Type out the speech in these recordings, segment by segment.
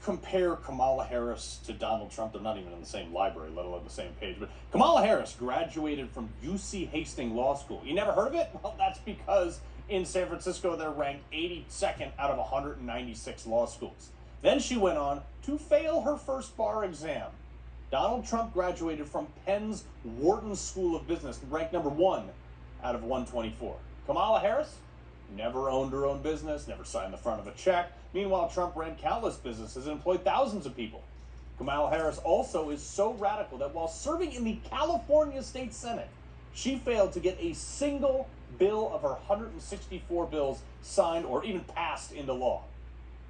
compare Kamala Harris to Donald Trump. They're not even in the same library, let alone the same page. But Kamala Harris graduated from UC Hastings Law School. You never heard of it? Well, that's because in San Francisco, they're ranked 82nd out of 196 law schools. Then she went on to fail her first bar exam. Donald Trump graduated from Penn's Wharton School of Business, ranked number 1 out of 124. Kamala Harris never owned her own business, never signed the front of a check. Meanwhile, Trump ran countless businesses and employed thousands of people. Kamala Harris also is so radical that while serving in the California State Senate, she failed to get a single bill of her 164 bills signed or even passed into law.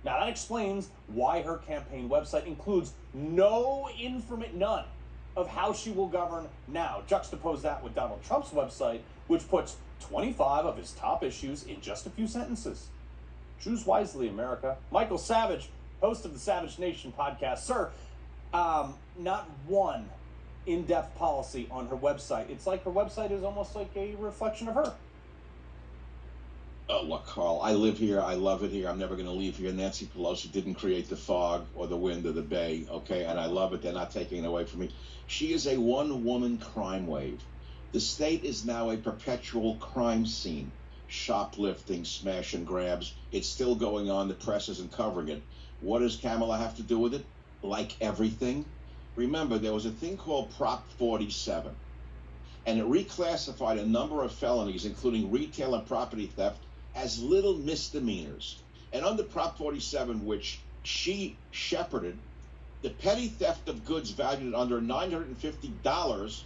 Now that explains why her campaign website includes none of how she will govern now. Juxtapose that with Donald Trump's website, which puts 25 of his top issues in just a few sentences. Choose wisely, America. Michael Savage, host of the Savage Nation podcast. Sir, not one in-depth policy on her website. It's like her website is almost like a reflection of her. Oh, look, Carl, I live here. I love it here. I'm never going to leave here. Nancy Pelosi didn't create the fog or the wind or the bay, okay? And I love it. They're not taking it away from me. She is a one-woman crime wave. The state is now a perpetual crime scene. Shoplifting, smash and grabs. It's still going on. The press isn't covering it. What does Kamala have to do with it? Like everything. Remember, there was a thing called Prop 47, and it reclassified a number of felonies, including retail and property theft, as little misdemeanors. And under Prop 47, which she shepherded, the petty theft of goods valued at under $950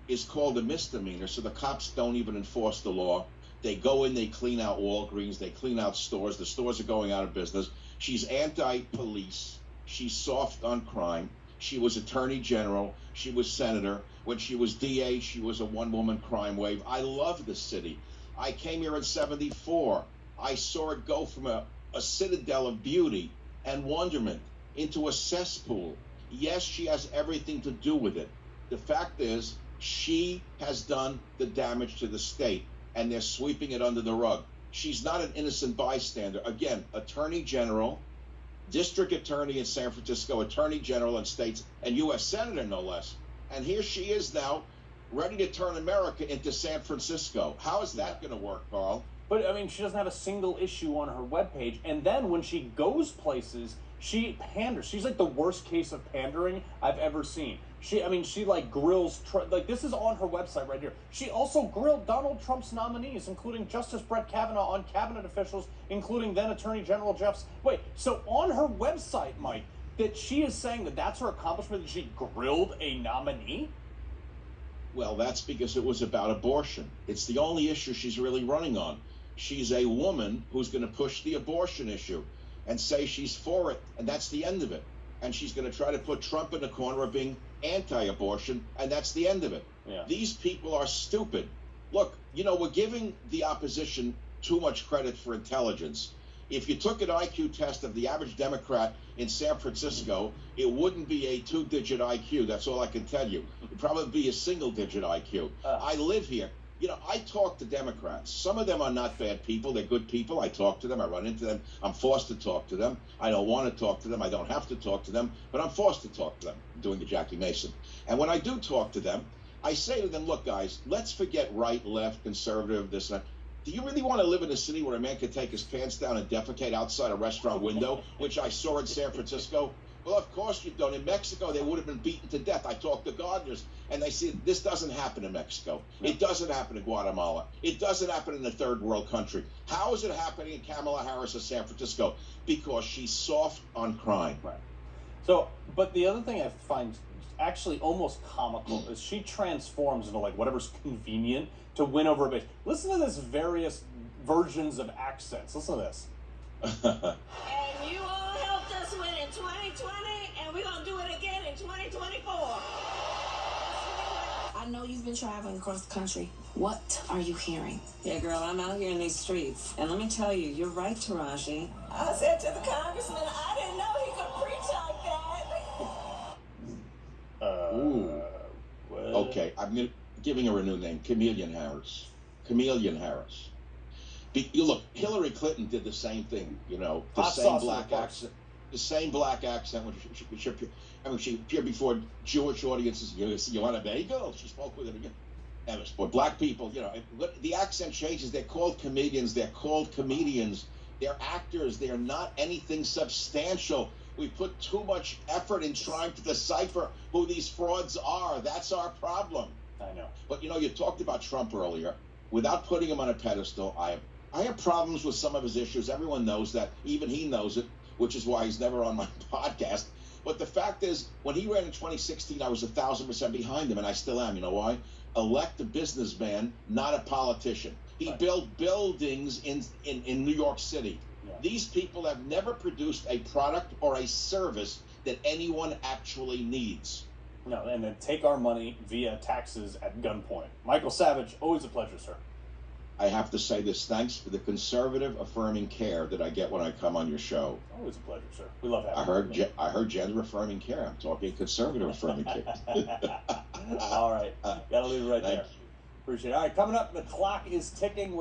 is called a misdemeanor, so the cops don't even enforce the law. They go in, they clean out Walgreens, they clean out stores. The stores are going out of business. She's anti-police. She's soft on crime. She was attorney general. She was senator. When she was DA, she was a one-woman crime wave. I love this city. I came here in 74. I saw it go from a citadel of beauty and wonderment into a cesspool. Yes, she has everything to do with it. The fact is, she has done the damage to the state, and they're sweeping it under the rug. She's not an innocent bystander. Again, attorney general, district attorney in San Francisco, attorney general in states, and U.S. senator, no less. And here she is now, ready to turn America into San Francisco. How is that going to work, Carl? But, I mean, she doesn't have a single issue on her webpage. And then when she goes places, she panders. She's like the worst case of pandering I've ever seen. She like grills, like this is on her website right here. She also grilled Donald Trump's nominees, including Justice Brett Kavanaugh, on cabinet officials, including then Attorney General Jeff. Wait, so on her website, Mike, that she is saying that that's her accomplishment, that she grilled a nominee? Well, that's because it was about abortion. It's the only issue she's really running on. She's a woman who's going to push the abortion issue and say she's for it, and that's the end of it. And she's going to try to put Trump in the corner of being anti-abortion, and that's the end of it. Yeah. These people are stupid. Look, we're giving the opposition too much credit for intelligence. If you took an IQ test of the average Democrat in San Francisco, it wouldn't be a 2-digit IQ. That's all I can tell you. It'd probably be a single-digit IQ. I live here. I talk to Democrats. Some of them are not bad people. They're good people. I talk to them. I run into them. I'm forced to talk to them. I don't want to talk to them. I don't have to talk to them, but I'm forced to talk to them. I'm doing the Jackie Mason. And when I do talk to them, I say to them, look, guys, let's forget right, left, conservative, this and that. Do you really want to live in a city where a man could take his pants down and defecate outside a restaurant window, which I saw in San Francisco? Well, of course you don't. In Mexico, they would have been beaten to death. I talked to gardeners, and they said, this doesn't happen in Mexico. It doesn't happen in Guatemala. It doesn't happen in a third world country. How is it happening in Kamala Harris of San Francisco? Because she's soft on crime. Right. So, but the other thing I find actually almost comical is she transforms into like whatever's convenient to win over a base. Listen to this various versions of accents. Listen to this. And you all helped us win in 2020, and we're going to do it again in 2024. I know you've been traveling across the country. What are you hearing? Yeah, girl, I'm out here in these streets. And let me tell you, you're right, Taraji. I said to the congressman, I didn't know he could preach like that. Ooh. Okay, I'm giving her a new name, Chameleon Harris. Chameleon Harris. Look, Hillary Clinton did the same thing, the Hot same sauce black accent. the same black accent when she appeared before Jewish audiences. You want a bagel? She spoke with it again. And for black people, the accent changes. They're called comedians. They're called comedians. They're actors. They're not anything substantial. We put too much effort in trying to decipher who these frauds are. That's our problem. I know. But, you talked about Trump earlier. Without putting him on a pedestal, I have problems with some of his issues. Everyone knows that. Even he knows it, which is why he's never on my podcast. But the fact is, when he ran in 2016, I was 1,000% behind him, and I still am. You know why? Elect a businessman, not a politician. He built buildings in New York City. Yeah. These people have never produced a product or a service that anyone actually needs. No, and then take our money via taxes at gunpoint. Michael Savage, always a pleasure, sir. I have to say this, thanks for the conservative affirming care that I get when I come on your show. Always a pleasure, sir. We love having you. I heard gender affirming care. I'm talking conservative affirming care. All right. Got to leave it right there. Thank you. Appreciate it. All right, coming up, the clock is ticking.